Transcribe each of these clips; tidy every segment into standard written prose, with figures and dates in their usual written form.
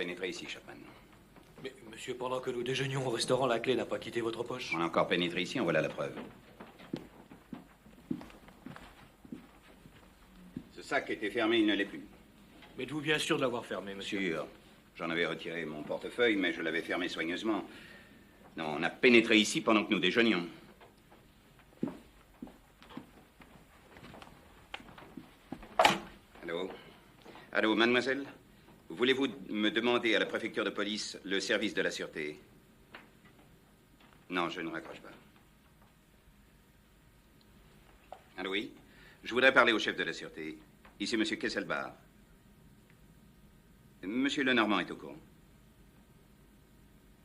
pénétré ici, Chapman. Mais, monsieur, pendant que nous déjeunions au restaurant, la clé n'a pas quitté votre poche? On a encore pénétré ici, en voilà la preuve. Ce sac était fermé, il ne l'est plus. Mais d'où bien sûr de l'avoir fermé, monsieur? Sûr. J'en avais retiré mon portefeuille, mais je l'avais fermé soigneusement. Non, on a pénétré ici pendant que nous déjeunions. Allô? Allô, mademoiselle? Voulez-vous me demander à la préfecture de police le service de la sûreté? Non, je ne raccroche pas. Allô, oui? Je voudrais parler au chef de la sûreté. Ici, monsieur Kesselbar. Monsieur Lenormand est au courant.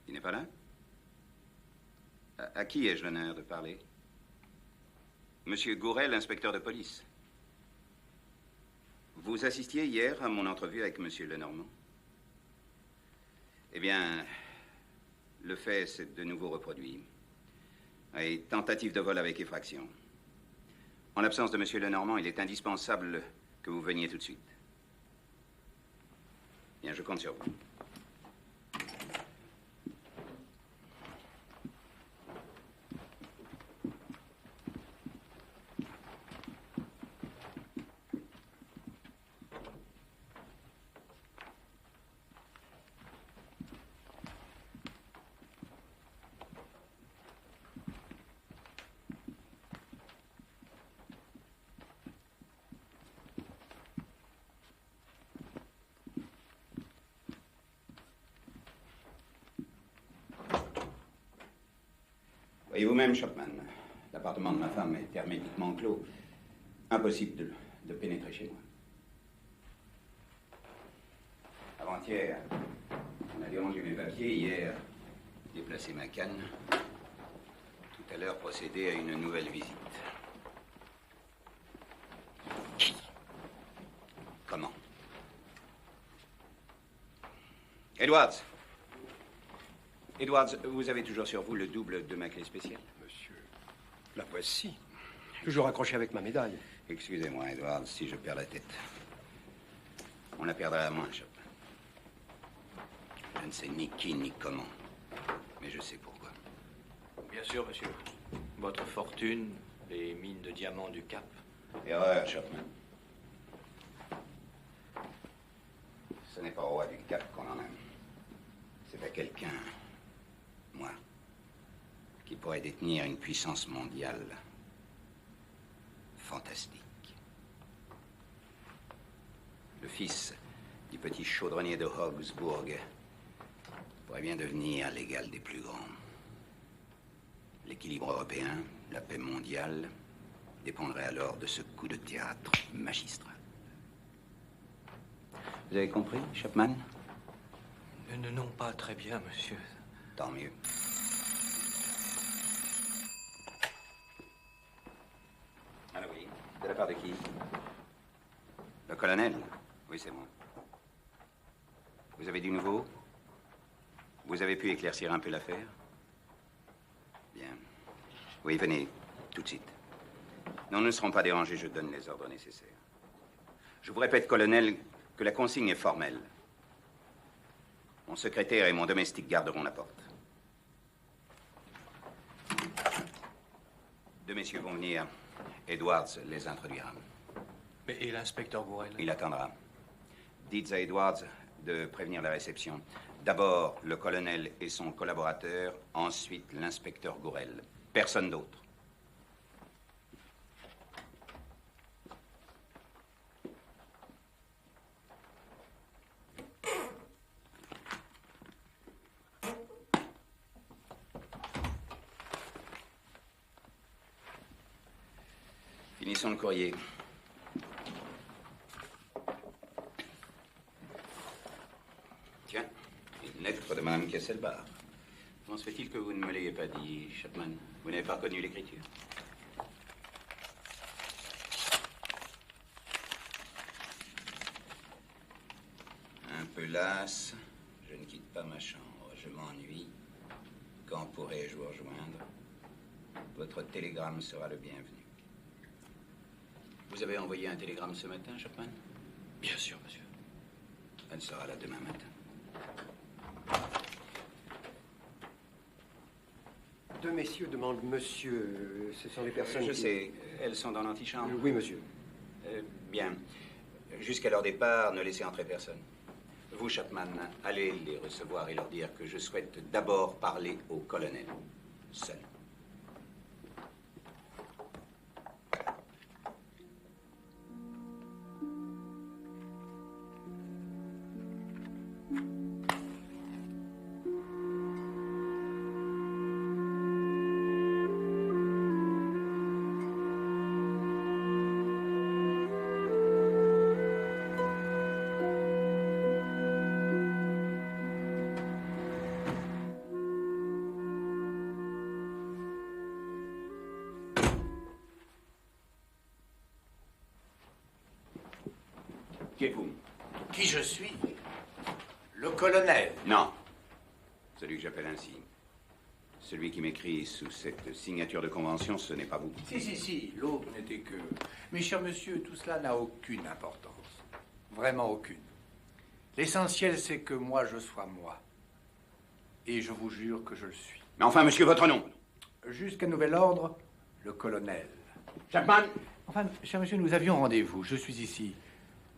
Il n'est pas là? À qui ai-je l'honneur de parler? Monsieur Gourel, inspecteur de police. Vous assistiez hier à mon entrevue avec monsieur Lenormand? Eh bien, le fait s'est de nouveau reproduit. Et tentative de vol avec effraction. En l'absence de monsieur Lenormand, il est indispensable que vous veniez tout de suite. Bien, je compte sur vous. Et vous-même, Chapman, l'appartement de ma femme est hermétiquement clos. Impossible de pénétrer chez moi. Avant-hier, on a dérangé mes papiers. Hier, déplacé ma canne. Tout à l'heure, procédé à une nouvelle visite. Qui? Comment? Edwards! Edwards, vous avez toujours sur vous le double de ma clé spéciale? Monsieur, la voici. Toujours accrochée avec ma médaille. Excusez-moi, Edwards, si je perds la tête. On la perdra à moins, Chapman. Je ne sais ni qui ni comment, mais je sais pourquoi. Bien sûr, monsieur. Votre fortune, les mines de diamants du Cap. Erreur, Chapman. Ce n'est pas au roi du Cap qu'on en aime. C'est à quelqu'un, moi, qui pourrait détenir une puissance mondiale fantastique. Le fils du petit chaudronnier de Augsbourg pourrait bien devenir l'égal des plus grands. L'équilibre européen, la paix mondiale, dépendrait alors de ce coup de théâtre magistral. Vous avez compris, Chapman? Non, pas très bien, monsieur. Tant mieux. Alors oui, de la part de qui? Le colonel? Oui, c'est moi. Vous avez du nouveau? Vous avez pu éclaircir un peu l'affaire? Bien. Oui, venez, tout de suite. Non, nous ne serons pas dérangés, je donne les ordres nécessaires. Je vous répète, colonel, que la consigne est formelle. Mon secrétaire et mon domestique garderont la porte. Deux messieurs vont venir. Edwards les introduira. Mais et l'inspecteur Gourel? Il attendra. Dites à Edwards de prévenir la réception. D'abord le colonel et son collaborateur, ensuite l'inspecteur Gourel. Personne d'autre. Finissons le courrier. Tiens, une lettre de Mme Kesselbar. Comment se fait-il que vous ne me l'ayez pas dit, Chapman? Vous n'avez pas reconnu l'écriture? Un peu lasse, je ne quitte pas ma chambre. Je m'ennuie. Quand pourrai-je vous rejoindre? Votre télégramme sera le bienvenu. Vous avez envoyé un télégramme ce matin, Chapman? Bien sûr, monsieur. Elle sera là demain matin. Deux messieurs demandent monsieur. Ce sont les personnes Je qui... sais, elles sont dans l'antichambre. Oui, monsieur. Bien. Jusqu'à leur départ, ne laissez entrer personne. Vous, Chapman, allez les recevoir et leur dire que je souhaite d'abord parler au colonel. Seul. Qui êtes-vous? Qui je suis? Le colonel. Non. Celui que j'appelle ainsi. Celui qui m'écrit sous cette signature de convention, ce n'est pas vous. Si, l'autre n'était que... Mais cher monsieur, tout cela n'a aucune importance. Vraiment aucune. L'essentiel, c'est que moi, je sois moi. Et je vous jure que je le suis. Mais enfin, monsieur, votre nom? Jusqu'à nouvel ordre, le colonel. Chapman! Enfin, cher monsieur, nous avions rendez-vous. Je suis ici.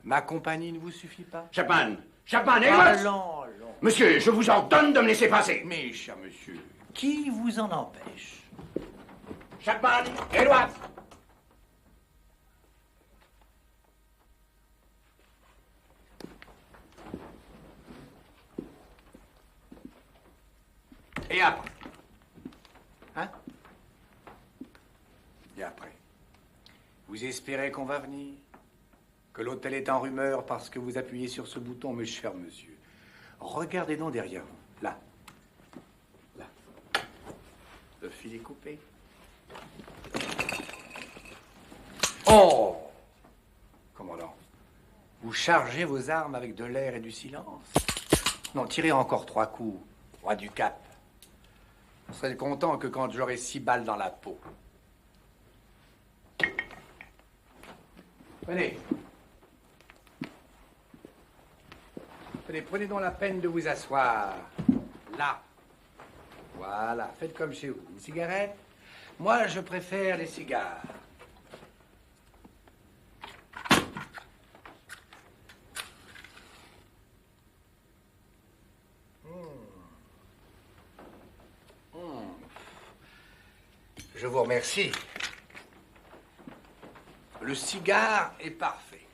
Ma compagnie ne vous suffit pas? Chapman! Chapman, Edwards! Allons. Monsieur, je vous ordonne de me laisser passer! Mais, cher monsieur, qui vous en empêche? Chapman! Edwards! Et après? Hein? Et après? Vous espérez qu'on va venir? Que l'hôtel est en rumeur parce que vous appuyez sur ce bouton, mes chers monsieur. Regardez donc derrière vous. Là. Là. Le fil est coupé. Oh! Commandant, vous chargez vos armes avec de l'air et du silence? Non, tirez encore 3 coups, roi du Cap. Vous serez content que quand j'aurai 6 balles dans la peau. Venez. Prenez donc la peine de vous asseoir. Là. Voilà, faites comme chez vous. Une cigarette? Moi, je préfère les cigares. Je vous remercie. Le cigare est parfait.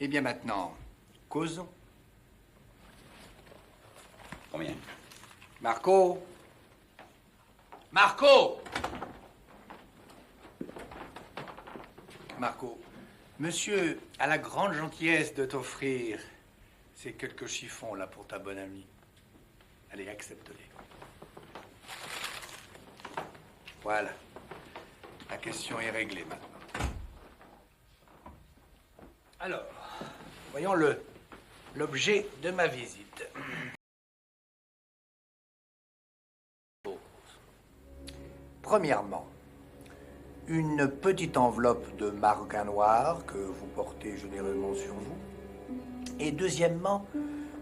Eh bien maintenant, causons. Combien? Marco! Marco! Marco, monsieur a la grande gentillesse de t'offrir ces quelques chiffons là pour ta bonne amie. Allez, accepte-les. Voilà. La question est réglée maintenant. Alors, voyons l'objet de ma visite. Premièrement, une petite enveloppe de maroquin noir que vous portez généreusement sur vous. Et deuxièmement,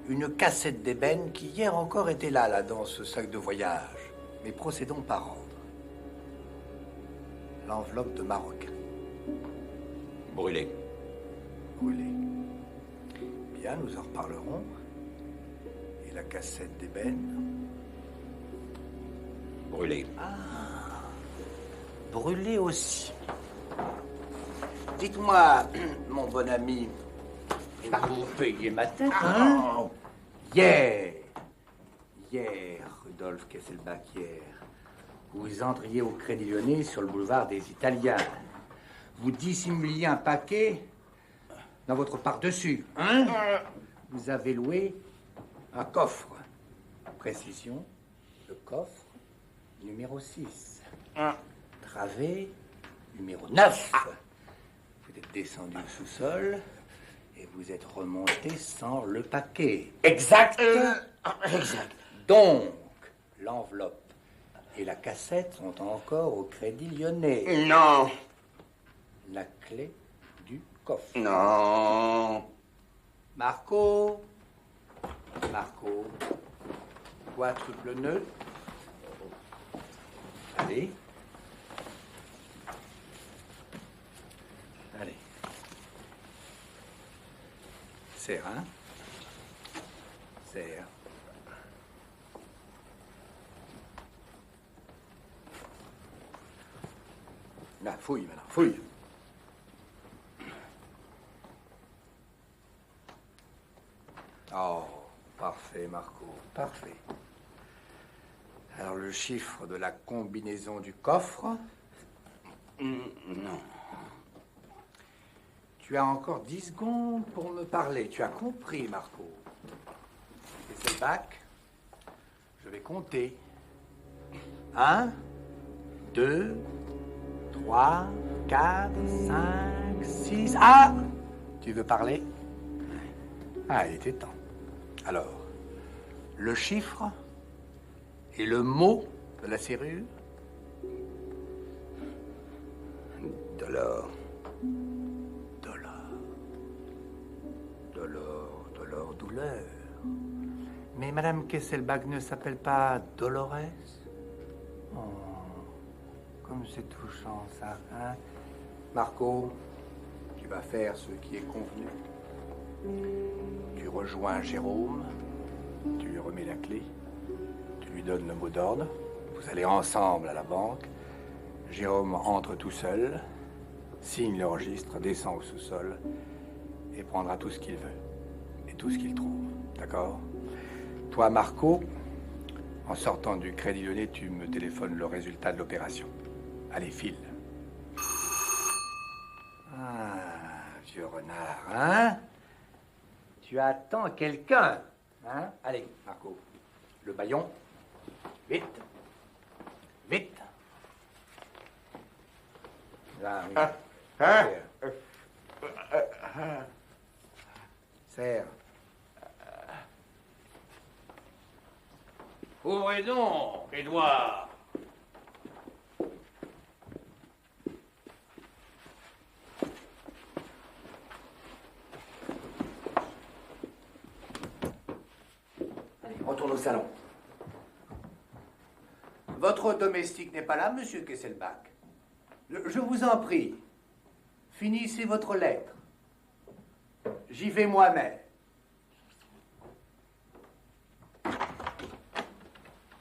une cassette d'ébène qui hier encore était là, dans ce sac de voyage. Mais procédons par ordre. L'enveloppe de maroquin. Brûlé. Brûlée. Bien, nous en reparlerons. Et la cassette d'ébène? Brûlé. Brûlée aussi. Dites-moi, mon bon ami, vous payez ma tête, hein? Hier, Rudolf Kesselbach, hier, vous entriez au Crédit Lyonnais sur le boulevard des Italiens. Vous dissimuliez un paquet dans votre par-dessus, hein? Vous avez loué un coffre. Précision, le coffre numéro 6. Travée numéro 9. Vous êtes descendu au sous-sol et vous êtes remonté sans le paquet. Exact. Exact. Donc, l'enveloppe et la cassette sont encore au Crédit Lyonnais. Non. La clé du coffre. Non. Marco. quadruple nœud. Allez. Allez. Serre, hein? Serre. Là, fouille maintenant, fouille. Oh, parfait, Marco, parfait. Alors, le chiffre de la combinaison du coffre? Non. Tu as encore 10 secondes pour me parler. Tu as compris, Marco. Et c'est le bac. Je vais compter. 1, 2, 3, 4, 5, 6... Ah! Tu veux parler? Ah, il était temps. Alors, le chiffre et le mot de la serrure? Dolor. Douleur. Mais Madame Kesselbach ne s'appelle pas Dolores? Oh, comme c'est touchant, ça, hein? Marco, tu vas faire ce qui est convenu. Tu rejoins Jérôme, tu lui remets la clé, tu lui donnes le mot d'ordre, vous allez ensemble à la banque, Jérôme entre tout seul, signe le registre, descend au sous-sol et prendra tout ce qu'il veut et tout ce qu'il trouve, d'accord? Toi, Marco, en sortant du Crédit Lyonnais, tu me téléphones le résultat de l'opération. Allez, file. Ah, vieux renard, hein? Tu attends quelqu'un, hein? Allez, Marco, le baillon. Vite. Vite. Là, oui. Serre. Ouvrez donc, Édouard. Allez, retourne au salon. Votre domestique n'est pas là, monsieur Kesselbach. Je vous en prie, finissez votre lettre. J'y vais moi-même.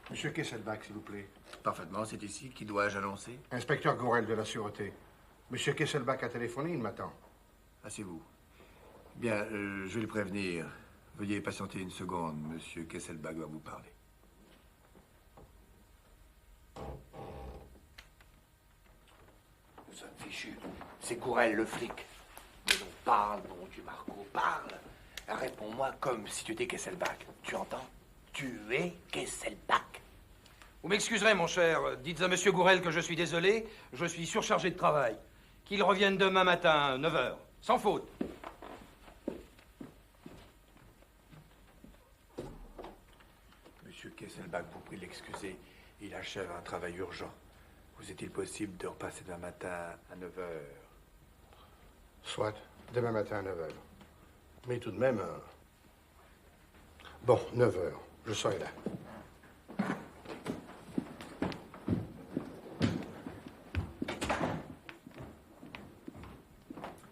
Monsieur Kesselbach, s'il vous plaît. Parfaitement, c'est ici. Qui dois-je annoncer? Inspecteur Gourel de la Sûreté. Monsieur Kesselbach a téléphoné, il m'attend. Asseyez-vous. Bien, je vais le prévenir. Veuillez patienter une seconde. Monsieur Kesselbach va vous parler. Nous sommes fichus. C'est Gourel, le flic. Mais non, parle, mon Dieu, Marco, parle. Réponds-moi comme si tu étais Kesselbach. Tu entends? Tu es Kesselbach. Vous m'excuserez, mon cher. Dites à monsieur Gourel que je suis désolé. Je suis surchargé de travail. Qu'il revienne demain matin, 9 h. Sans faute. Monsieur Kesselbach vous prie de l'excuser. Il achève un travail urgent. Vous est-il possible de repasser demain matin à 9 h? Soit, demain matin à 9 h. Mais tout de même... Bon, 9 h. Je serai là.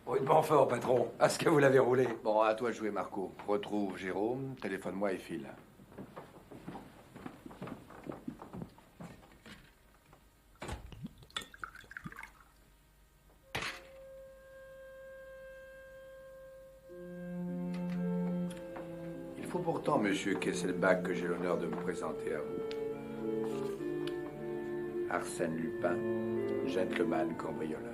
Rudement fort, patron. Est-ce que vous l'avez roulé? Bon, à toi de jouer, Marco. Retrouve Jérôme, téléphone-moi et file. Il faut pourtant, monsieur Kesselbach, que j'ai l'honneur de me présenter à vous. Arsène Lupin, gentleman cambrioleur.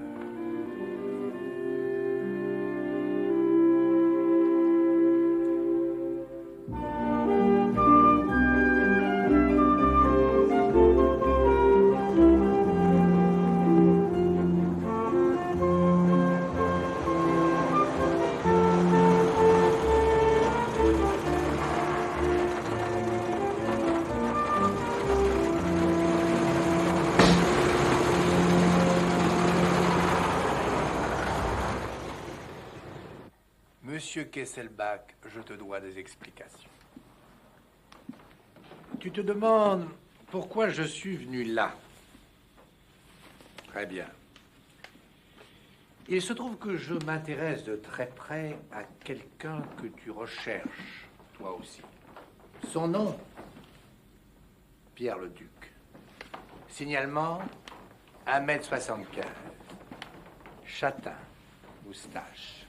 Monsieur Kesselbach, je te dois des explications. Tu te demandes pourquoi je suis venu là. Très bien. Il se trouve que je m'intéresse de très près à quelqu'un que tu recherches, toi aussi. Son nom, Pierre le Duc. Signalement, 1m75. Châtain, moustache.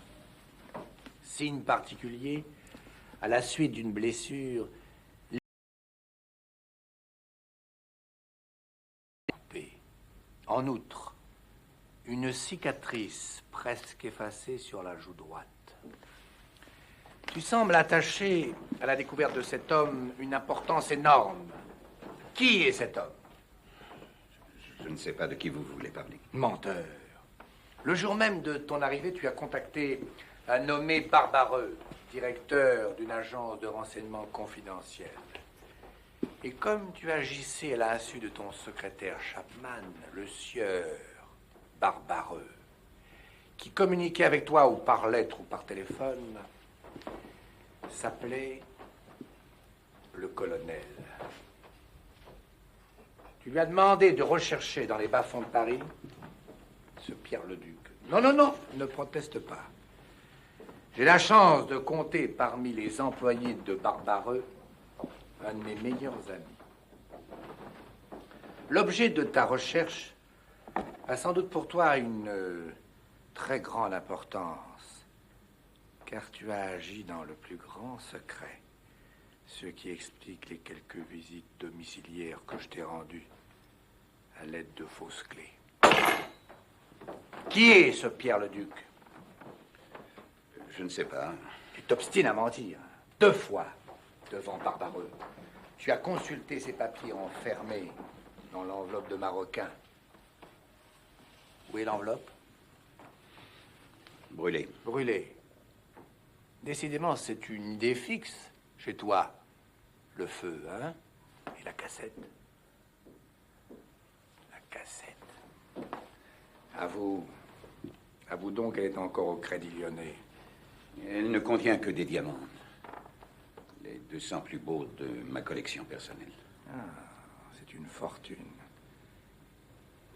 Signe particulier, à la suite d'une blessure, en outre, une cicatrice presque effacée sur la joue droite. Tu sembles attacher à la découverte de cet homme une importance énorme. Qui est cet homme? Je ne sais pas de qui vous voulez parler. Menteur. Le jour même de ton arrivée, tu as contacté un nommé Barbareux, directeur d'une agence de renseignement confidentiel. Et comme tu agissais à l'insu de ton secrétaire Chapman, le sieur Barbareux, qui communiquait avec toi ou par lettre ou par téléphone, s'appelait le colonel. Tu lui as demandé de rechercher dans les bas-fonds de Paris ce Pierre le Duc. Non, non, non, ne proteste pas. J'ai la chance de compter parmi les employés de Barbareux un de mes meilleurs amis. L'objet de ta recherche a sans doute pour toi une très grande importance, car tu as agi dans le plus grand secret, ce qui explique les quelques visites domiciliaires que je t'ai rendues à l'aide de fausses clés. Qui est ce Pierre le Duc? Je ne sais pas. Tu t'obstines à mentir. 2 fois devant Barbareux. Tu as consulté ces papiers enfermés dans l'enveloppe de Marocain. Où est l'enveloppe? Brûlé. Brûlée. Décidément, c'est une idée fixe chez toi. Le feu, hein? Et la cassette? La cassette. Avoue donc qu'elle est encore au Crédit Lyonnais. Elle ne contient que des diamants. Les 200 plus beaux de ma collection personnelle. Ah, c'est une fortune.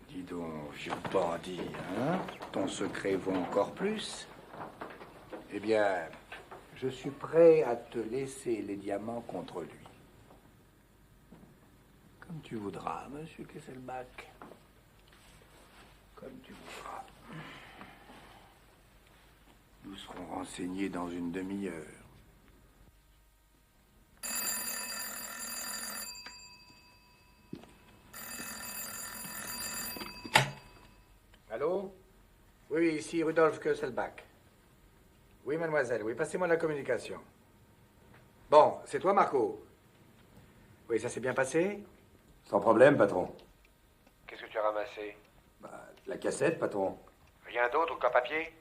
Dis donc, vieux bandit, hein? Ton secret vaut encore plus? Eh bien, je suis prêt à te laisser les diamants contre lui. Comme tu voudras, monsieur Kesselbach. Comme tu voudras. Nous serons renseignés dans une demi-heure. Allô? Oui, ici Rudolf Kesselbach. Oui, mademoiselle, oui, passez-moi la communication. Bon, c'est toi, Marco? Oui, ça s'est bien passé? Sans problème, patron. Qu'est-ce que tu as ramassé? La cassette, patron. Rien d'autre qu'un papier?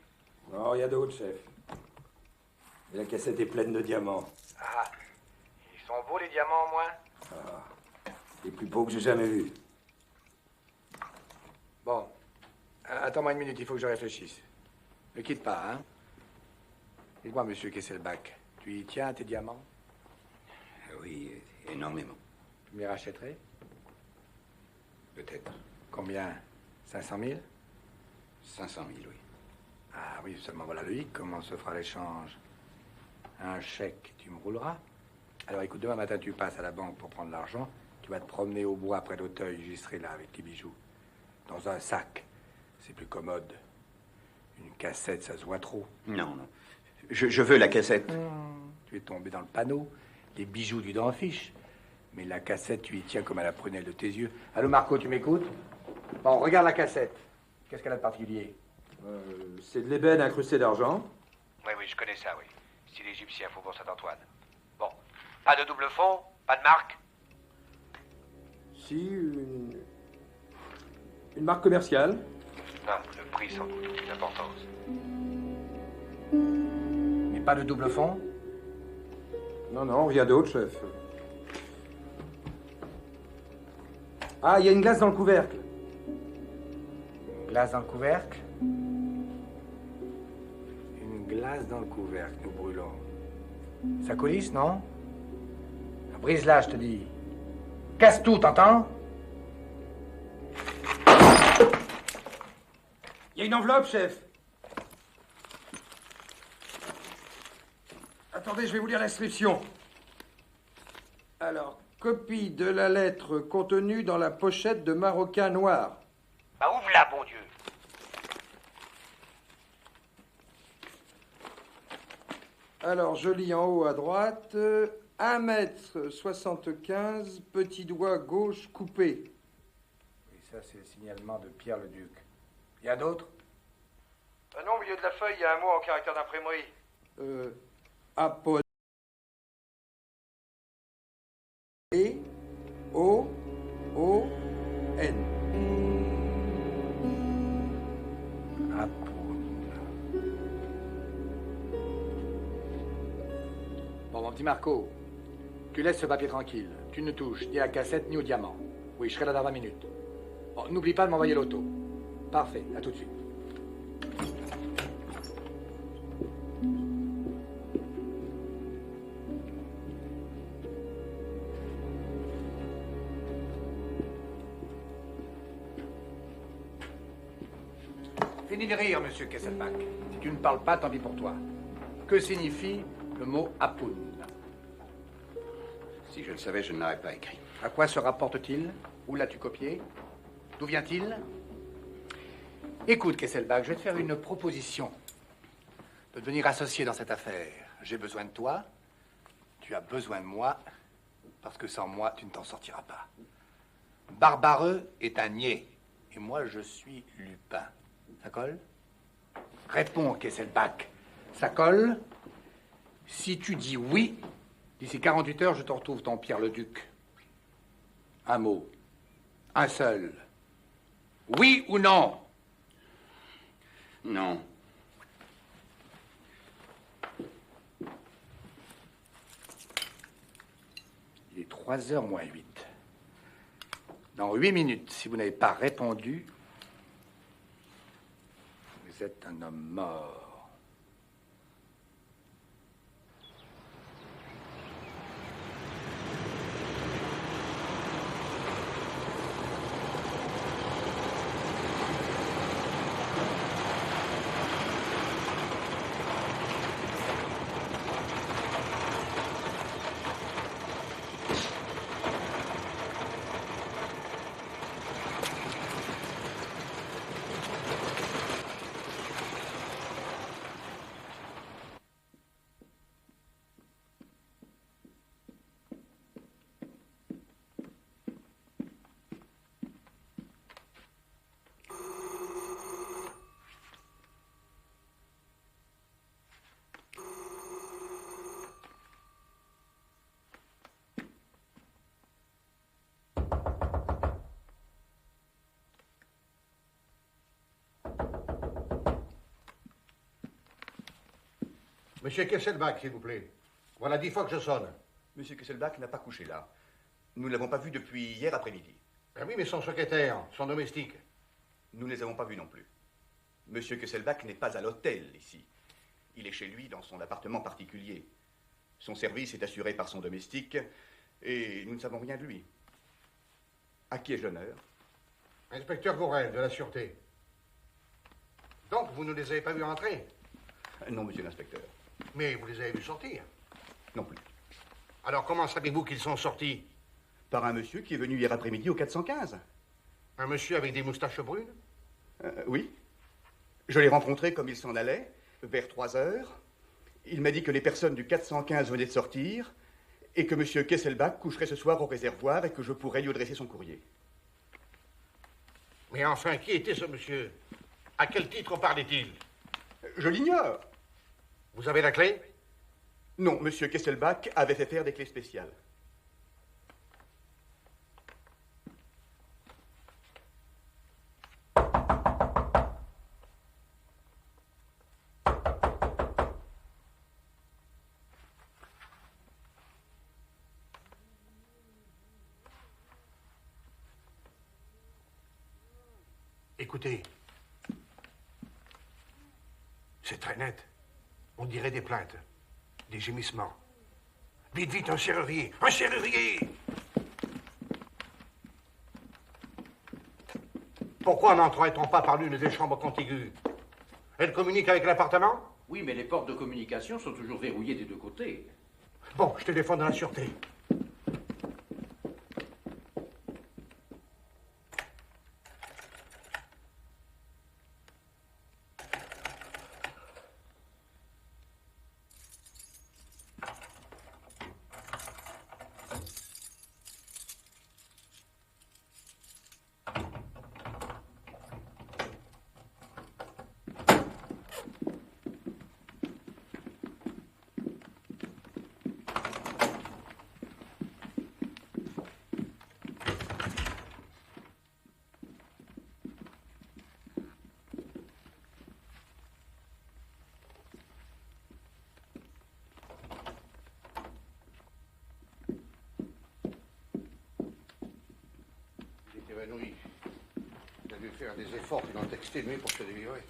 Non, rien d'autre, chef. Et la cassette est pleine de diamants. Ah, ils sont beaux les diamants, au moins? Les plus beaux que j'ai jamais vus. Bon, attends-moi une minute, il faut que je réfléchisse. Ne quitte pas, hein? Dites-moi, monsieur Kesselbach, tu y tiens tes diamants? Oui, énormément. Tu m'y rachèterais? Peut-être. Combien? 500 000? 500 000, oui. Ah oui, seulement voilà le hic. Comment se fera l'échange? Un chèque, tu me rouleras. Alors écoute, demain matin, tu passes à la banque pour prendre l'argent. Tu vas te promener au bois près d'Auteuil. J'y serai là avec tes bijoux. Dans un sac. C'est plus commode. Une cassette, ça se voit trop. Non, non. Je veux la cassette. Tu es tombé dans le panneau. Les bijoux, tu t'en fiches. Mais la cassette, tu y tiens comme à la prunelle de tes yeux. Allô, Marco, tu m'écoutes? Bon, regarde la cassette. Qu'est-ce qu'elle a de particulier? C'est de l'ébène incrusté d'argent. Oui, oui, je connais ça, oui. Style égyptien, Faubourg Saint-Antoine. Bon. Pas de double fond? Pas de marque? Si, une marque commerciale. Ah, le prix sans doute, plus d'importance. Mais pas de double fond? Non, non, rien d'autre, chef. Ah, il y a une glace dans le couvercle. Glace dans le couvercle? Une glace dans le couvercle, nous brûlons. Ça coulisse, non? Brise-la, je te dis. Casse tout, t'entends? Il y a une enveloppe, chef. Attendez, je vais vous lire l'inscription. Alors, copie de la lettre contenue dans la pochette de Marocain Noir. Bah ouvre-la, bon Dieu. Alors, je lis en haut à droite. 1m75, petit doigt gauche coupé. Et ça, c'est le signalement de Pierre le Duc. Il y a d'autres? Non, au milieu de la feuille, il y a un mot en caractère d'imprimerie. Apollo. E-O-O-N. Bon, mon petit Marco, tu laisses ce papier tranquille. Tu ne touches ni à la cassette ni au diamant. Oui, je serai là dans 20 minutes. Bon, n'oublie pas de m'envoyer l'auto. Parfait, à tout de suite. Fini de rire, monsieur Kesselbach. Si tu ne parles pas, tant pis pour toi. Que signifie le mot Apoun? Si je le savais, je ne l'aurais pas écrit. À quoi se rapporte-t-il? Où l'as-tu copié? D'où vient-il? Écoute, Kesselbach, je vais te faire une proposition de devenir associé dans cette affaire. J'ai besoin de toi, tu as besoin de moi, parce que sans moi, tu ne t'en sortiras pas. Barbareux est un niais, et moi, je suis Lupin. Ça colle? Réponds, Kesselbach. Ça colle? Si tu dis oui, d'ici 48 heures, je te retrouve ton Pierre le Duc. Un mot. Un seul. Oui ou non? Non. Il est 3h moins 8. Dans 8 minutes, si vous n'avez pas répondu, vous êtes un homme mort. Monsieur Kesselbach, s'il vous plaît. Voilà 10 fois que je sonne. Monsieur Kesselbach n'a pas couché là. Nous ne l'avons pas vu depuis hier après-midi. Ben oui, mais son secrétaire, son domestique. Nous ne les avons pas vus non plus. Monsieur Kesselbach n'est pas à l'hôtel ici. Il est chez lui dans son appartement particulier. Son service est assuré par son domestique et nous ne savons rien de lui. À qui ai-je l'honneur? Inspecteur Gourel, de la Sûreté. Donc, vous ne les avez pas vus entrer? Non, monsieur l'inspecteur. Mais vous les avez vus sortir? Non plus. Alors, comment savez-vous qu'ils sont sortis? Par un monsieur qui est venu hier après-midi au 415. Un monsieur avec des moustaches brunes? Oui. Je l'ai rencontré comme il s'en allait, vers 3 heures. Il m'a dit que les personnes du 415 venaient de sortir et que monsieur Kesselbach coucherait ce soir au réservoir et que je pourrais lui adresser son courrier. Mais enfin, qui était ce monsieur? À quel titre parlait-il? Je l'ignore. Vous avez la clé? Non, monsieur Kesselbach avait fait faire des clés spéciales. Écoutez, c'est très net. On dirait des plaintes, des gémissements. Vite, vite, un serrurier! Un serrurier! Pourquoi n'entrerait-on pas par l'une des chambres contiguës? Elle communique avec l'appartement? Oui, mais les portes de communication sont toujours verrouillées des deux côtés. Bon, je téléphone à la sûreté. Évanoui. Il a dû faire des efforts qui l'ont exténué pour se délivrer.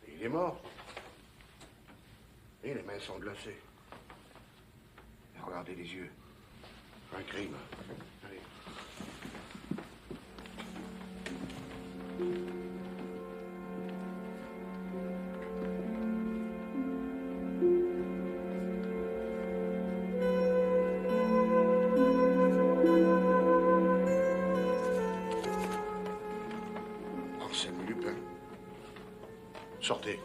Et il est mort. Et les mains sont glacées. Et regardez les yeux. Un crime. Allez. Sortez.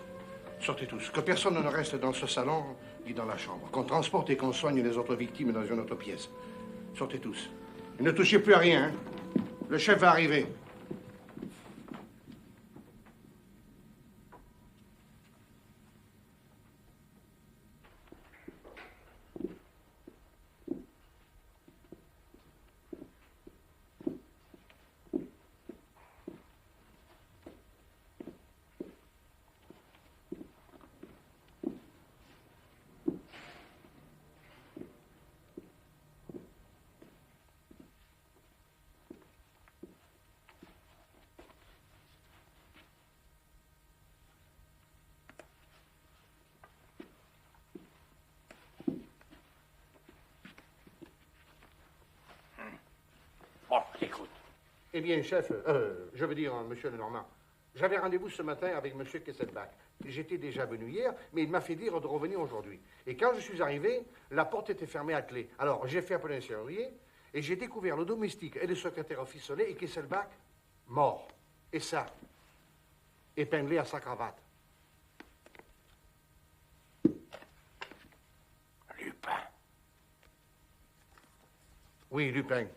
Sortez tous. Que personne ne reste dans ce salon ni dans la chambre. Qu'on transporte et qu'on soigne les autres victimes dans une autre pièce. Sortez tous. Et ne touchez plus à rien. Hein. Le chef va arriver. Bon, écoute. Eh bien, chef, je veux dire, monsieur Lenormand, j'avais rendez-vous ce matin avec monsieur Kesselbach. J'étais déjà venu hier, mais il m'a fait dire de revenir aujourd'hui. Et quand je suis arrivé, la porte était fermée à clé. Alors, j'ai fait appeler un serrurier, et j'ai découvert le domestique et le secrétaire officiel et Kesselbach mort. Et ça, épinglé à sa cravate. Lupin. Oui, Lupin.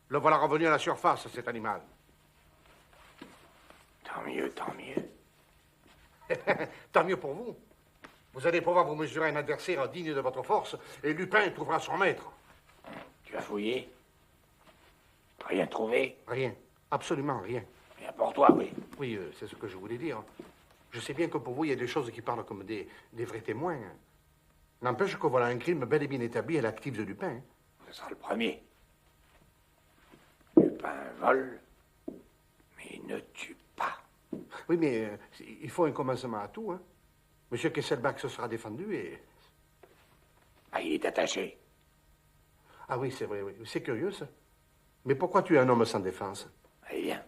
Le voilà revenu à la surface, cet animal. Tant mieux, tant mieux. Tant mieux pour vous. Vous allez pouvoir vous mesurer un adversaire digne de votre force, et Lupin trouvera son maître. Tu as fouillé? Rien trouvé? Rien. Absolument rien. Rien pour toi, oui. Oui, c'est ce que je voulais dire. Je sais bien que pour vous, il y a des choses qui parlent comme des vrais témoins. N'empêche que voilà un crime bel et bien établi à l'actif de Lupin. Ce sera le premier. Lupin vole, mais il ne tue pas. Oui, mais il faut un commencement à tout, hein. Monsieur Kesselbach se sera défendu et... Ah, il est attaché. Ah oui, c'est vrai, oui. C'est curieux, ça. Mais pourquoi tuer un homme sans défense? Eh bien.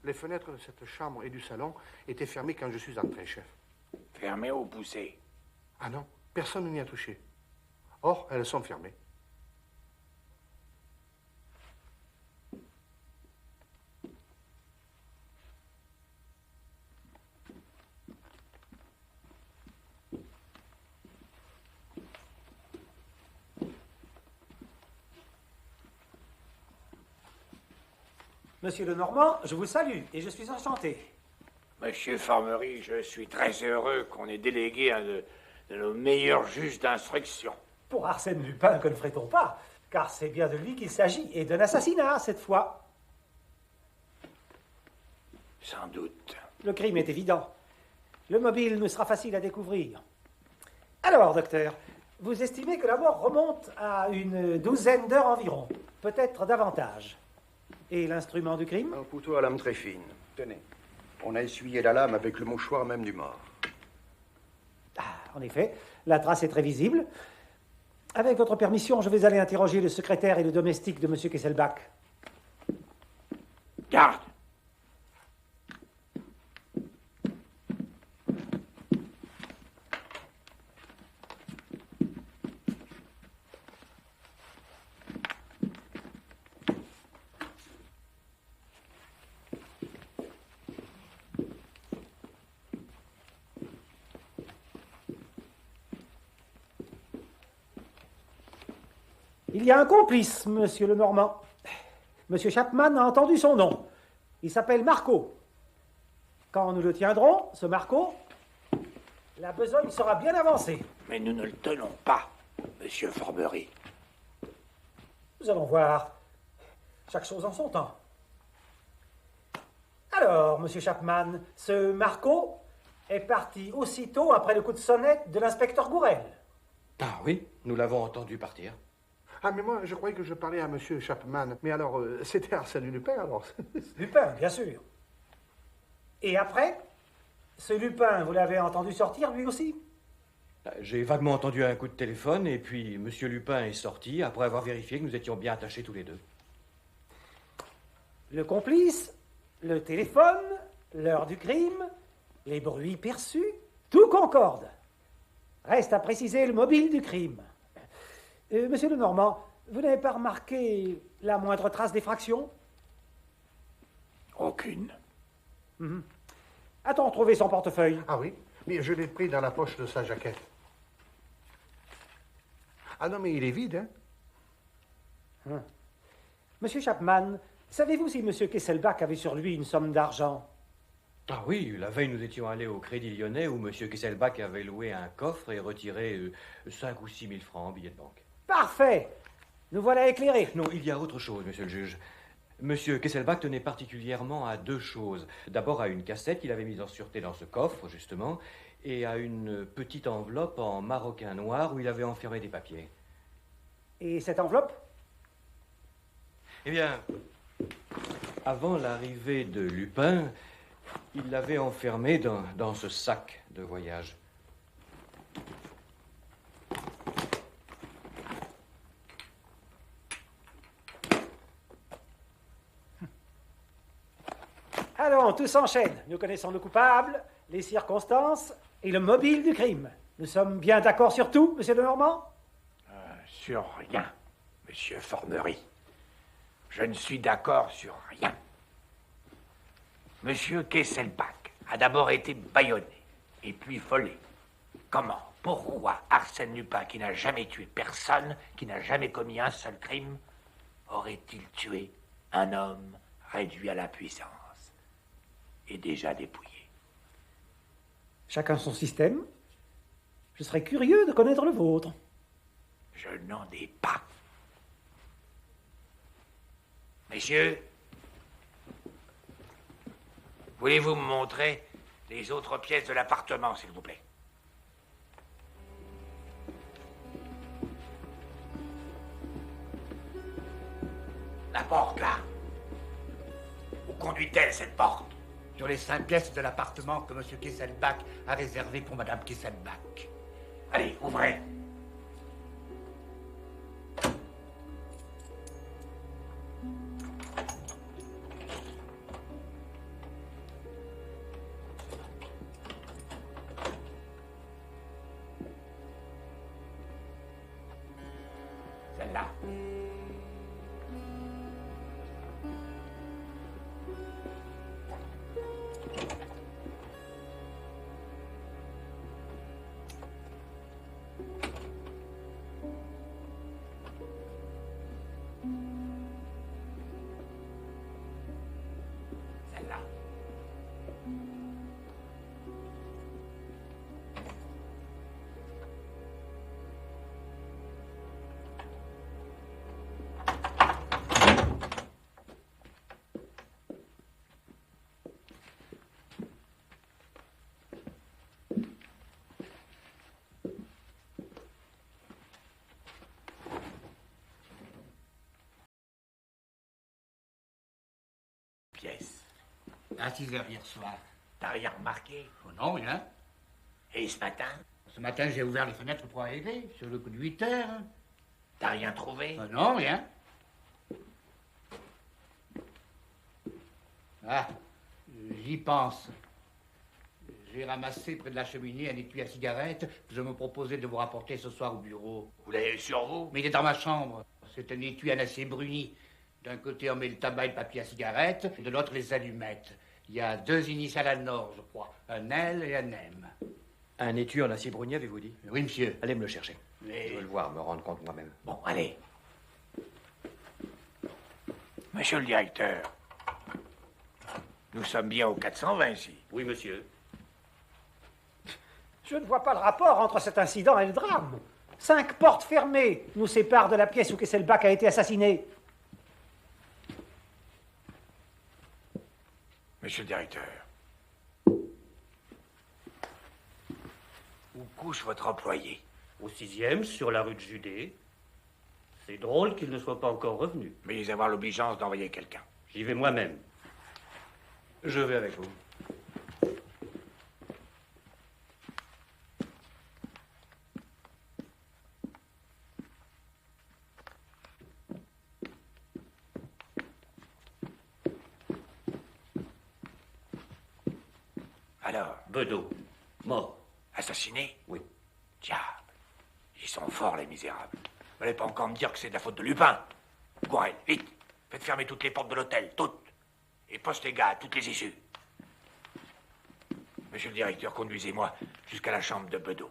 Les fenêtres de cette chambre et du salon étaient fermées quand je suis entré, chef. Fermé ou poussé? Ah non, personne n'y a touché. Or, elles sont fermées. Monsieur Lenormand, je vous salue et je suis enchanté. Monsieur Formery, je suis très heureux qu'on ait délégué un de nos meilleurs juges d'instruction. Pour Arsène Lupin, que ne ferait-on pas? Car c'est bien de lui qu'il s'agit, et d'un assassinat, cette fois. Sans doute. Le crime est évident. le mobile nous sera facile à découvrir. Alors, docteur, vous estimez que la mort remonte à une douzaine d'heures environ, peut-être davantage. Et l'instrument du crime? Un couteau à lame très fine. Tenez, on a essuyé la lame avec le mouchoir même du mort. Ah, en effet, la trace est très visible. Avec votre permission, je vais aller interroger le secrétaire et le domestique de M. Kesselbach. Garde! Il y a un complice, monsieur Lenormand. Monsieur Chapman a entendu son nom. Il s'appelle Marco. Quand nous le tiendrons, ce Marco, la besogne sera bien avancée. Mais nous ne le tenons pas, monsieur Forbery. Nous allons voir. Chaque chose en son temps. Alors, monsieur Chapman, ce Marco est parti aussitôt après le coup de sonnette de l'inspecteur Gourel. Ah oui, nous l'avons entendu partir. Ah, mais moi, je croyais que je parlais à monsieur Chapman. Mais alors, c'était Arsène Lupin, alors? Lupin, bien sûr. Et après, ce Lupin, vous l'avez entendu sortir, lui aussi? J'ai vaguement entendu un coup de téléphone et puis monsieur Lupin est sorti après avoir vérifié que nous étions bien attachés tous les deux. Le complice, le téléphone, l'heure du crime, les bruits perçus, tout concorde. Reste à préciser le mobile du crime. Monsieur Lenormand, vous n'avez pas remarqué la moindre trace d'effraction? Aucune. A-t-on trouvé son portefeuille? Ah oui, mais je l'ai pris dans la poche de sa jaquette. Ah non, mais il est vide, hein? Monsieur Chapman, savez-vous si monsieur Kesselbach avait sur lui une somme d'argent? Ah oui, la veille nous étions allés au Crédit Lyonnais où monsieur Kesselbach avait loué un coffre et retiré 5 ou 6 000 francs en billets de banque. Parfait! Nous voilà éclairés. Non, il y a autre chose, monsieur le juge. Monsieur Kesselbach tenait particulièrement à 2 choses. D'abord à une cassette qu'il avait mise en sûreté dans ce coffre, justement, et à une petite enveloppe en maroquin noir où il avait enfermé des papiers. Et cette enveloppe? Eh bien, avant l'arrivée de Lupin, il l'avait enfermée dans ce sac de voyage. Allons, tout s'enchaîne. Nous connaissons le coupable, les circonstances et le mobile du crime. Nous sommes bien d'accord sur tout, monsieur Lenormand? Sur rien, monsieur Formery. Je ne suis d'accord sur rien. Monsieur Kesselbach a d'abord été bâillonné, et puis volé. Comment? Pourquoi Arsène Lupin, qui n'a jamais tué personne, qui n'a jamais commis un seul crime, aurait-il tué un homme réduit à l'impuissance et déjà dépouillé? Chacun son système. Je serais curieux de connaître le vôtre. Je n'en ai pas. Messieurs, voulez-vous me montrer les autres pièces de l'appartement, s'il vous plaît? La porte, là. Où conduit-elle, cette porte? Sur les 5 pièces de l'appartement que M. Kesselbach a réservé pour Mme Kesselbach. Allez, ouvrez. Celle-là. pièce. À 6 heures hier soir. T'as rien remarqué? Oh non, rien. Et ce matin? Ce matin, j'ai ouvert les fenêtres pour arriver, sur le coup de 8 heures. T'as rien trouvé? Oh non, rien. Ah, j'y pense. J'ai ramassé près de la cheminée un étui à cigarette que je me proposais de vous rapporter ce soir au bureau. Vous l'avez sur vous? Mais il est dans ma chambre. C'est un étui en acier bruni. D'un côté, on met le tabac et le papier à cigarette, et de l'autre, les allumettes. Il y a 2 initiales à nord, je crois. Un L et un M. Un étui en acier bruni, avez-vous dit? Oui, monsieur. Allez me le chercher. Mais... Je veux le voir, me rendre compte moi-même. Bon, allez. Monsieur le directeur, nous sommes bien au 420 ici. Oui, monsieur. Je ne vois pas le rapport entre cet incident et le drame. 5 portes fermées nous séparent de la pièce où Kesselbach a été assassiné. Monsieur le directeur, où couche votre employé? Au 6e, sur la rue de Judée. C'est drôle qu'il ne soit pas encore revenu. Veuillez avoir l'obligeance d'envoyer quelqu'un. J'y vais moi-même. Je vais avec vous. Alors? Bedeau, mort. Assassiné? Oui. Diable, ils sont forts, les misérables. Vous n'allez pas encore me dire que c'est de la faute de Lupin. Gourel, vite, faites fermer toutes les portes de l'hôtel, toutes. Et poste les gars à toutes les issues. Monsieur le directeur, conduisez-moi jusqu'à la chambre de Bedeau.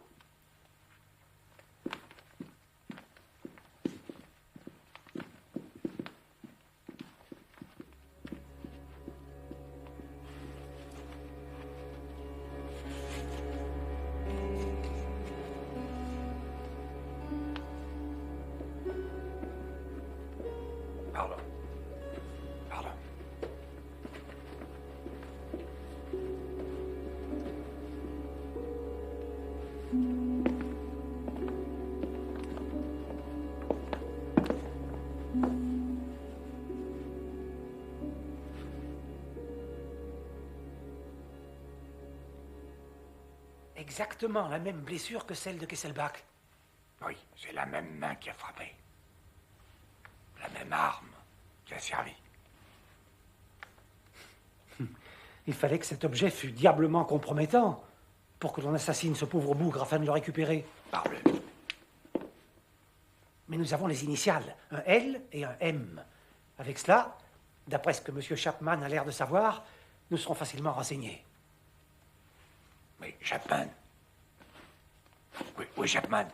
Pardon. Pardon. Exactement la même blessure que celle de Kesselbach. Oui, c'est la même main qui a frappé. La même arme qui a servi. Il fallait que cet objet fût diablement compromettant pour que l'on assassine ce pauvre bougre afin de le récupérer. Parle. Mais nous avons les initiales, un L et un M. Avec cela, d'après ce que M. Chapman a l'air de savoir, nous serons facilement renseignés. Mais Chapman. Oui, Chapman.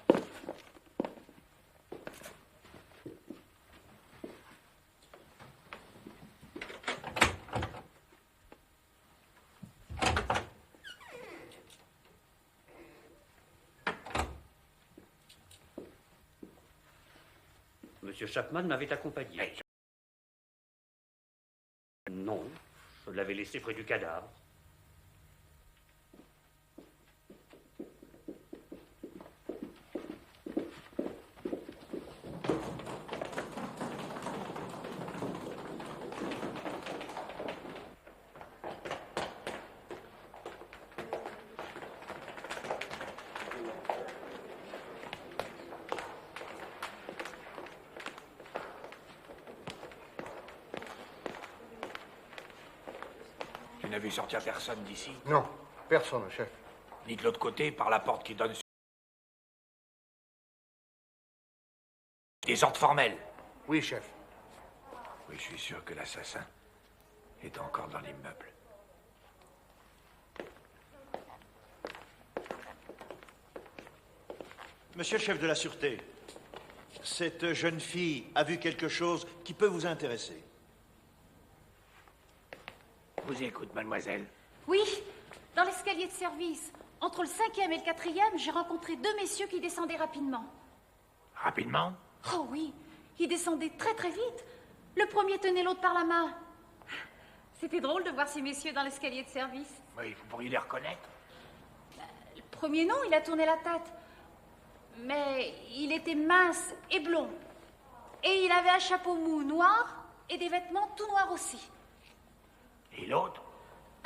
Monsieur Chapman m'avait accompagné. Non, je l'avais laissé près du cadavre. Tu n'as vu sortir personne d'ici? Non, personne, chef. Ni de l'autre côté, par la porte qui donne sur... Des ordres formels? Oui, chef. Oui, je suis sûr que l'assassin est encore dans l'immeuble. Monsieur le chef de la sûreté, cette jeune fille a vu quelque chose qui peut vous intéresser. Je vous écoute, mademoiselle. Oui, dans l'escalier de service, entre le 5e et le 4e, j'ai rencontré 2 messieurs qui descendaient rapidement. Rapidement? Oh oui, ils descendaient très très vite. Le premier tenait l'autre par la main. C'était drôle de voir ces messieurs dans l'escalier de service. Oui, vous pourriez les reconnaître? Le premier, non, il a tourné la tête. Mais il était mince et blond. Et il avait un chapeau mou noir et des vêtements tout noirs aussi. l'autre?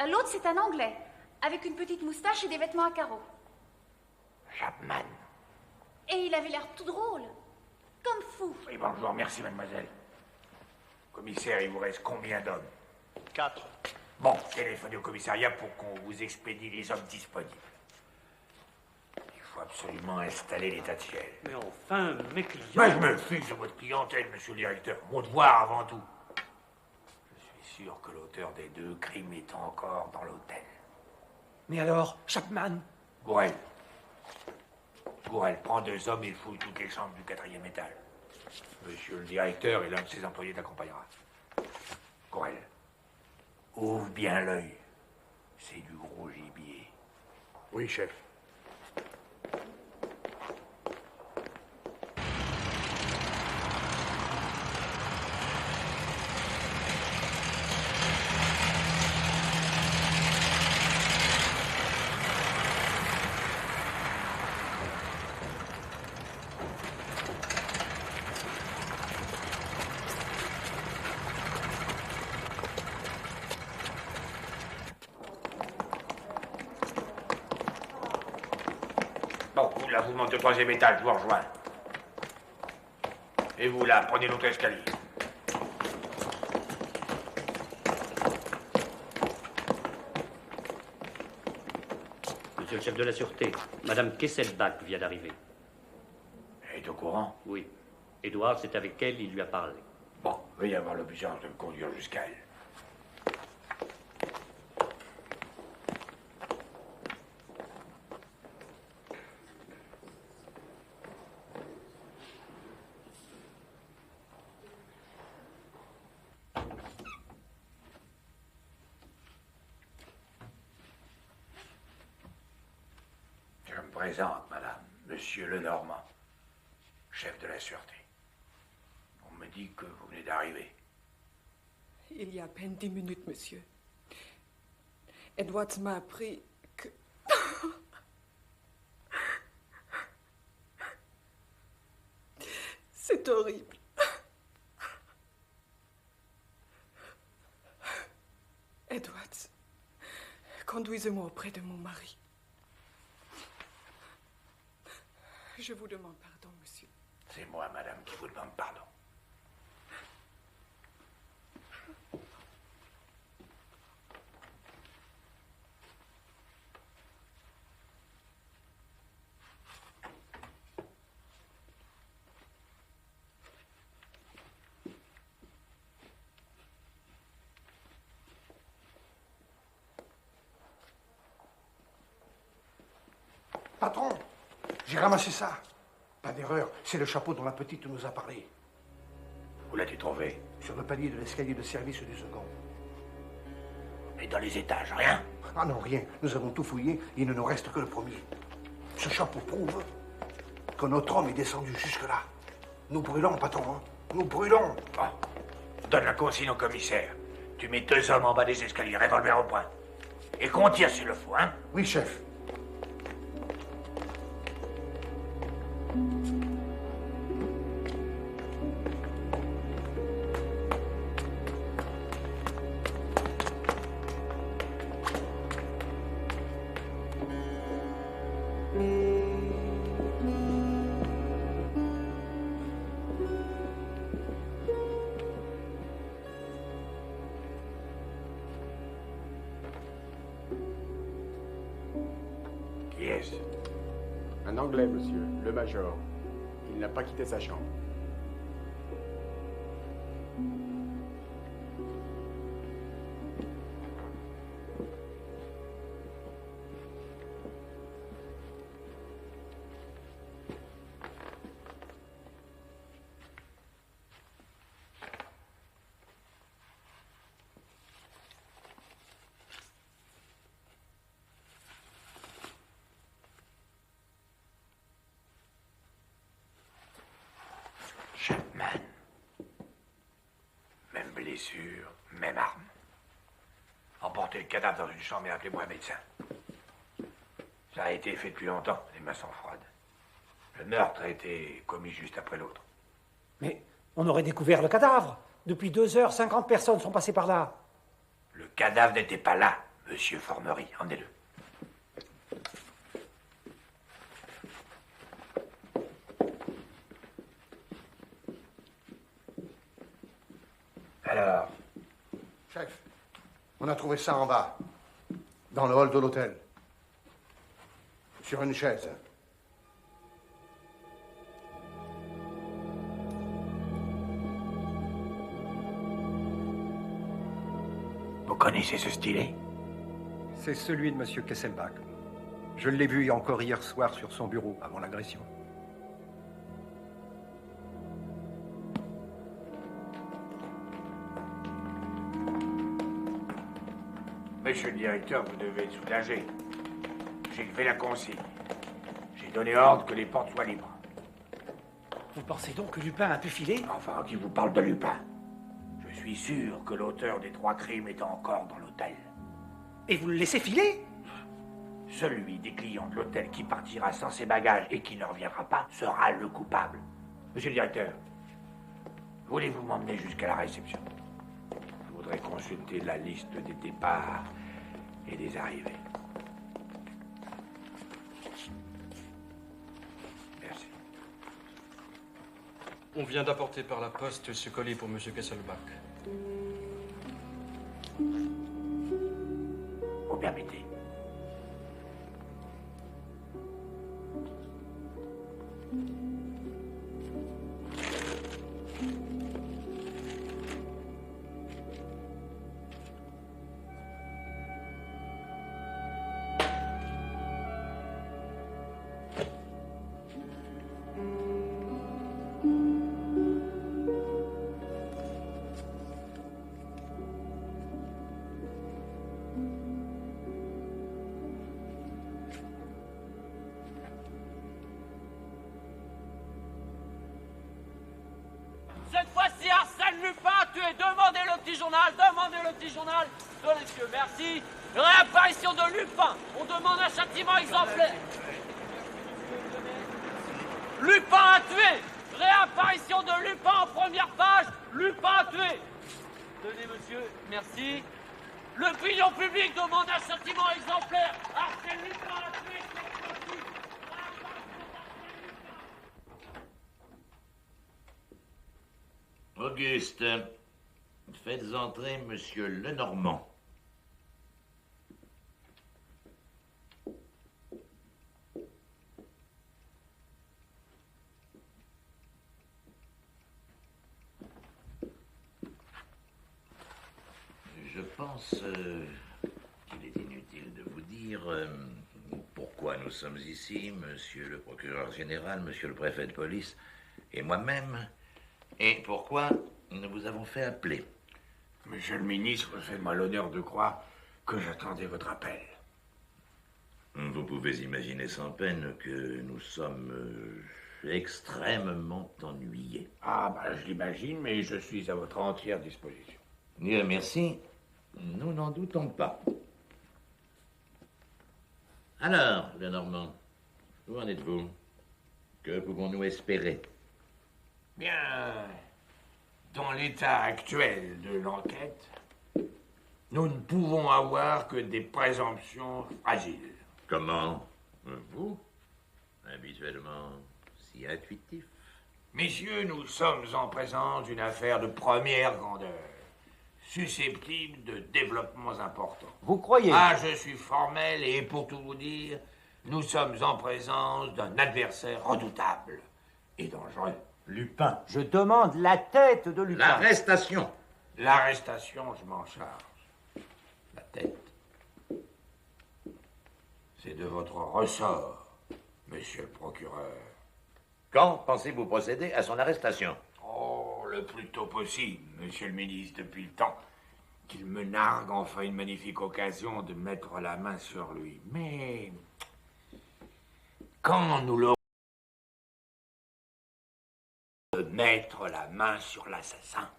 L'autre, c'est un Anglais, avec une petite moustache et des vêtements à carreaux. Chapman. Et il avait l'air tout drôle. Comme fou. Oui, bonjour, merci, mademoiselle. Commissaire, il vous reste combien d'hommes? 4. Bon, téléphonez au commissariat pour qu'on vous expédie les hommes disponibles. Il faut absolument installer l'état de siège. Mais enfin, mes clients... Moi, je me fiche de votre clientèle, monsieur le directeur. Mon devoir avant tout. Je suis sûr que l'auteur des 2 crimes est encore dans l'hôtel. Mais alors, Chapman? Gourel. Gourel, prend 2 hommes et fouille toutes les chambres du 4e étage. Monsieur le directeur et l'un de ses employés t'accompagnera. Gourel, ouvre bien l'œil. C'est du gros gibier. Oui, chef. Bon, vous, là, vous montez au 3e étage, je vous rejoins. Et vous, là, prenez l'autre escalier. Monsieur le chef de la sûreté, Madame Kesselbach vient d'arriver. Elle est au courant? Oui. Edward, c'est avec elle, il lui a parlé. Bon, veuillez avoir l'obligeance de me conduire jusqu'à elle. Je me présente, madame, monsieur Lenormand, chef de la sûreté. On me dit que vous venez d'arriver. Il y a à peine 10 minutes, monsieur. Edwards m'a appris que... C'est horrible. Edwards, conduisez-moi auprès de mon mari. Je vous demande pardon, monsieur. C'est moi, madame, qui vous demande pardon. Patron, j'ai ramassé ça. Pas d'erreur, c'est le chapeau dont la petite nous a parlé. Où l'as-tu trouvé? Sur le palier de l'escalier de service du second. Et dans les étages, rien? Ah non, rien. Nous avons tout fouillé, il ne nous reste que le premier. Ce chapeau prouve que notre homme est descendu jusque-là. Nous brûlons, patron, hein. Nous brûlons. Bon, donne la consigne au commissaire. Tu mets 2 hommes en bas des escaliers, revolver au point. Et qu'on tire s'il le faut, hein? Oui, chef. Qui est-ce? Un Anglais, monsieur, le major. Il n'a pas quitté sa chambre. Chapman. Même blessure, même arme. Emportez le cadavre dans une chambre et appelez-moi un médecin. Ça a été fait depuis longtemps, les mains sont froides. Le meurtre a été commis juste après l'autre. Mais on aurait découvert le cadavre. Depuis 2 heures, 50 personnes sont passées par là. Le cadavre n'était pas là, monsieur Formery. Emmenez-le. Alors, Chef, on a trouvé ça en bas, dans le hall de l'hôtel, sur une chaise. vous connaissez ce stylet? C'est celui de Monsieur Kesselbach. Je l'ai vu encore hier soir sur son bureau, avant l'agression. Monsieur le directeur, vous devez être soulagé. J'ai levé la consigne. J'ai donné ordre que les portes soient libres. Vous pensez donc que Lupin a pu filer? Enfin, qui vous parle de Lupin? Je suis sûr que l'auteur des 3 crimes est encore dans l'hôtel. Et vous le laissez filer? Celui des clients de l'hôtel qui partira sans ses bagages et qui ne reviendra pas sera le coupable. Monsieur le directeur, voulez-vous m'emmener jusqu'à la réception? Je voudrais consulter la liste des départs et des arrivées. Merci. On vient d'apporter par la poste ce colis pour Monsieur Kesselbach. Vous permettez? Cette fois-ci, Arsène Lupin, tu es demandé le petit journal, demandez le petit journal. Dans les yeux, merci. Réapparition de Lupin. On demande un châtiment exemplaire. Lupin a tué. Réapparition de Lupin en première page. Lupin a tué. Tenez, monsieur, merci. L'opinion publique demande un châtiment exemplaire. Arsène Lupin a tué cette fois-ci. Auguste, faites entrer Monsieur Lenormand. Je pense qu'il est inutile de vous dire pourquoi nous sommes ici, Monsieur le procureur général, Monsieur le préfet de police et moi-même. Et pourquoi nous vous avons fait appeler? Monsieur le ministre, faites-moi l'honneur de croire que j'attendais votre appel. Vous pouvez imaginer sans peine que nous sommes extrêmement ennuyés. Ah, bah, je l'imagine, mais je suis à votre entière disposition. Dieu merci, nous n'en doutons pas. Alors, Lenormand, où en êtes-vous? Que pouvons-nous espérer? Bien, dans l'état actuel de l'enquête, nous ne pouvons avoir que des présomptions fragiles. Comment? Vous? Habituellement si intuitif. Messieurs, nous sommes en présence d'une affaire de première grandeur, susceptible de développements importants. Vous croyez? Ah, je suis formel et pour tout vous dire, nous sommes en présence d'un adversaire redoutable et dangereux. Lupin. Je demande la tête de Lupin. L'arrestation. L'arrestation, je m'en charge. La tête, c'est de votre ressort, monsieur le procureur. Quand pensez-vous procéder à son arrestation? Oh, le plus tôt possible, monsieur le ministre, depuis le temps qu'il me nargue enfin une magnifique occasion de mettre la main sur lui. Mais quand nous l'aurons de mettre la main sur l'assassin.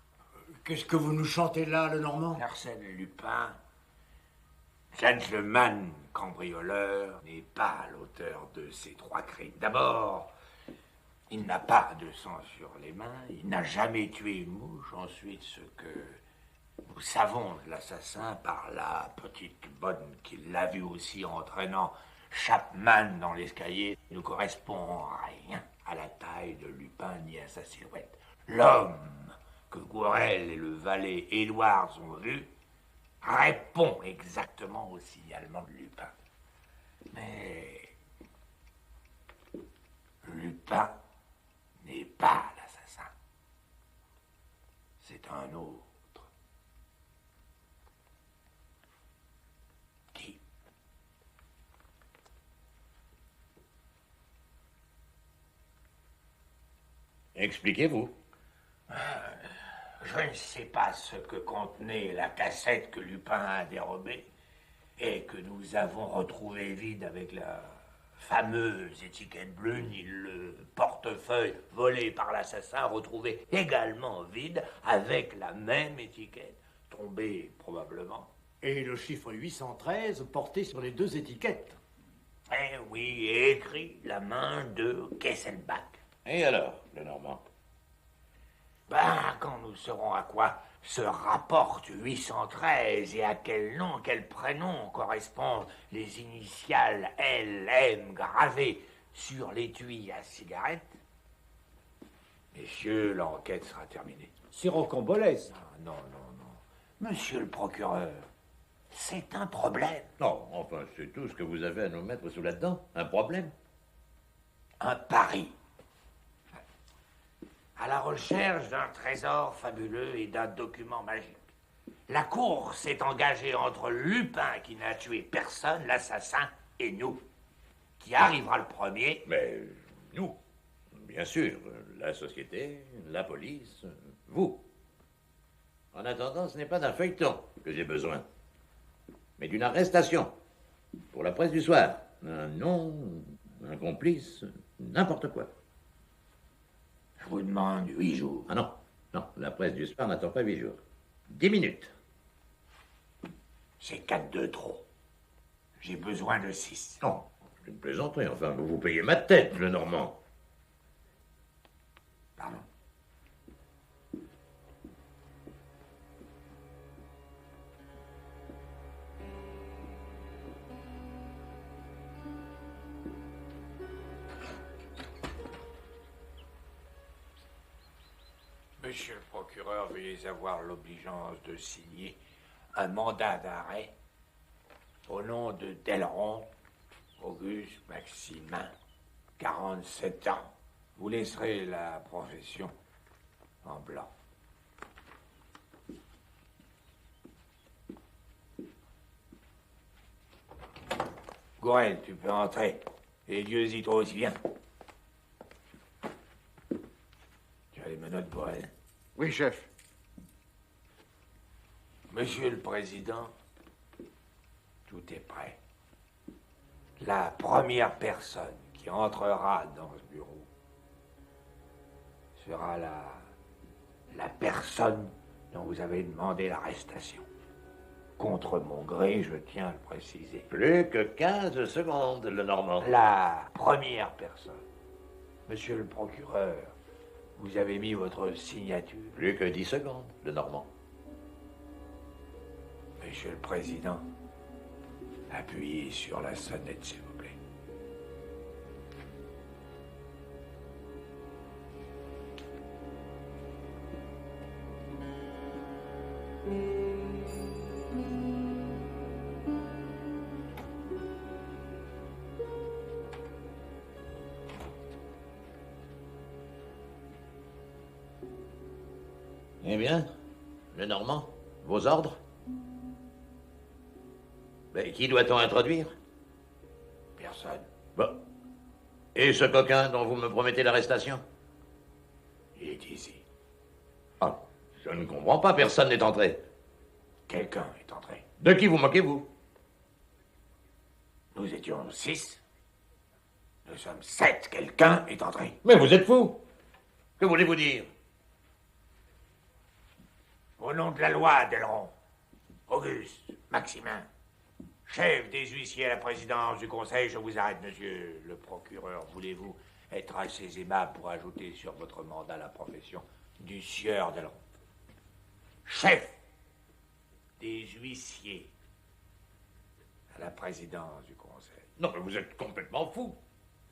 Qu'est-ce que vous nous chantez là, Lenormand? Arsène Lupin, gentleman cambrioleur, n'est pas l'auteur de ces 3 crimes. D'abord, il n'a pas de sang sur les mains, il n'a jamais tué une mouche. Ensuite, ce que Nous savons l'assassin par la petite bonne qui l'a vu aussi entraînant Chapman dans l'escalier ne correspond à rien à la taille de Lupin ni à sa silhouette. L'homme que Gourel et le valet Edwards ont vu répond exactement au signalement de Lupin. Mais Lupin n'est pas l'assassin. C'est un autre. Qui? Expliquez-vous. Je ne sais pas ce que contenait la cassette que Lupin a dérobée et que nous avons retrouvée vide avec la fameuse étiquette bleue, ni le portefeuille volé par l'assassin retrouvé également vide avec la même étiquette, tombée probablement. Et le chiffre 813 porté sur les deux étiquettes. Eh oui, et écrit la main de Kesselbach. Et alors, le Normand? Ben, quand nous saurons à quoi se rapporte 813 et à quel nom, quel prénom correspondent les initiales LM gravées sur l'étui à cigarette, messieurs, l'enquête sera terminée. C'est rocambolesque. Ah, non, non, non. Monsieur le procureur, c'est un problème. Non, enfin, c'est tout ce que vous avez à nous mettre sous la dent. Un problème? Un pari. À la recherche d'un trésor fabuleux et d'un document magique. La course est engagée entre Lupin, qui n'a tué personne, l'assassin, et nous. Qui arrivera le premier? Mais nous, bien sûr. La société, la police, vous. En attendant, ce n'est pas d'un feuilleton que j'ai besoin, mais d'une arrestation. Pour la presse du soir. Un nom, un complice, n'importe quoi. Je vous demande 8 jours. Ah non, non, la presse du soir n'attend pas 8 jours. 10 minutes. C'est 4 de trop. J'ai besoin de 6. Non, c'est une plaisanterie. Enfin, vous vous payez ma tête, le Normand. Pardon. Monsieur le procureur, veuillez avoir l'obligeance de signer un mandat d'arrêt au nom de Delron, Auguste Maximin, 47 ans. Vous laisserez la profession en blanc. Gourel, tu peux entrer. Et Dieu-y, toi aussi, viens. Tu as les menottes, Gourel? Oui, chef. Monsieur le Président, tout est prêt. La première personne qui entrera dans ce bureau sera la personne dont vous avez demandé l'arrestation. Contre mon gré, je tiens à le préciser. Plus que 15 secondes, le Normand. La première personne. Monsieur le procureur, vous avez mis votre signature. Plus que 10 secondes, le Normand. Monsieur le Président, appuyez sur la sonnette, s'il vous plaît. Eh bien, le Normand, vos ordres? Mais qui doit-on introduire? Personne. Bon. Et ce coquin dont vous me promettez l'arrestation? Il est ici. Ah, je ne comprends pas, personne n'est entré. Quelqu'un est entré. De qui vous moquez-vous? Nous étions 6. Nous sommes 7. Quelqu'un est entré. Mais vous êtes fou. Que voulez-vous dire? Au nom de la loi, Delron, Auguste Maximin, chef des huissiers à la présidence du Conseil, je vous arrête, monsieur le procureur. Voulez-vous être assez aimable pour ajouter sur votre mandat la profession du sieur Delron? Chef des huissiers à la présidence du conseil. Non, mais vous êtes complètement fou.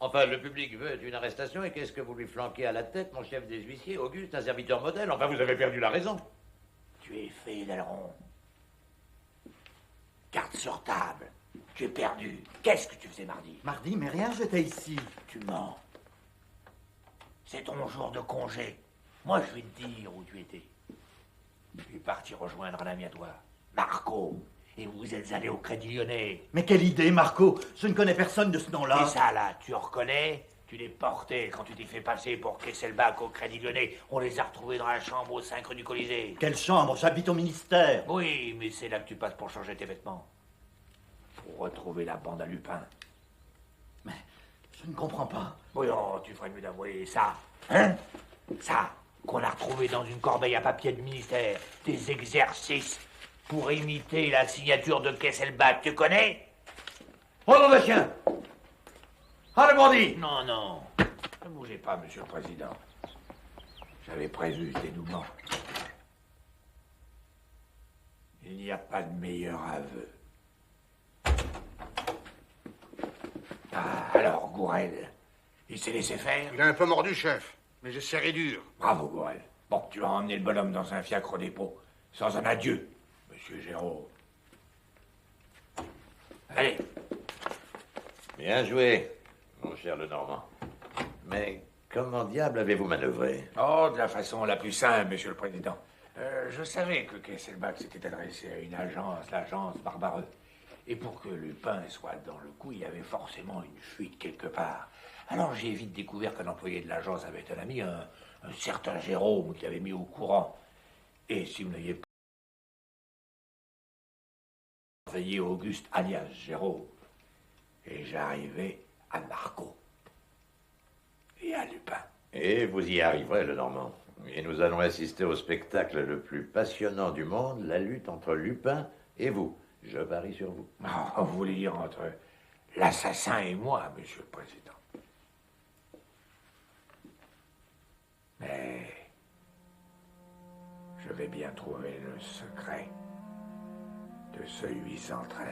Enfin, le public veut une arrestation et qu'est-ce que vous lui flanquez à la tête, mon chef des huissiers, Auguste, un serviteur modèle? Enfin, vous avez perdu la raison. Tu es fait, d'aileron. Carte sur table. Tu es perdu. Qu'est-ce que tu faisais mardi? Mardi, mais rien, j'étais ici. Tu mens. C'est ton jour de congé. Moi, je vais te dire où tu étais. Tu es parti rejoindre un ami à toi, Marco. Et vous êtes allé au Crédit Lyonnais. Mais quelle idée, Marco! Je ne connais personne de ce nom-là. Et ça, là, tu reconnais? Tu les portais quand tu t'es fait passer pour Kesselbach au Crédit Lyonnais. On les a retrouvés dans la chambre au 5 rue du Colisée. Quelle chambre? J'habite au ministère. Oui, mais c'est là que tu passes pour changer tes vêtements. Pour retrouver la bande à Lupin. Mais je ne comprends pas. Oui, oh, tu ferais mieux d'avouer ça. Hein? Ça, qu'on a retrouvé dans une corbeille à papier du ministère. Des exercices pour imiter la signature de Kesselbach. Tu connais? Oh non, le chien! Ah, le bandit! Non, non. Ne bougez pas, monsieur le président. J'avais prévu ce dénouement. Il n'y a pas de meilleur aveu. Ah, alors, Gourel, il s'est laissé faire? Il a un peu mordu, chef, mais j'ai serré dur. Bravo, Gourel. Bon, tu vas emmener le bonhomme dans un fiacre au dépôt, sans un adieu, monsieur Géraud. Allez. Bien joué, mon cher Lenormand. Mais comment diable avez-vous manœuvré? Oh, de la façon la plus simple, monsieur le président. Je savais que Kesselbach s'était adressé à une agence, l'agence Barbareux. Et pour que Lupin soit dans le coup, il y avait forcément une fuite quelque part. Alors j'ai vite découvert qu'un employé de l'agence avait un ami, un certain Jérôme, qui l'avait mis au courant. Et si vous n'aviez pas surveillé Auguste alias Jérôme, et j'arrivais à Marco et à Lupin. Et vous y arriverez, Lenormand. Et nous allons assister au spectacle le plus passionnant du monde, la lutte entre Lupin et vous. Je parie sur vous. Oh, vous voulez dire entre l'assassin et moi, monsieur le président. Mais je vais bien trouver le secret de ce 813.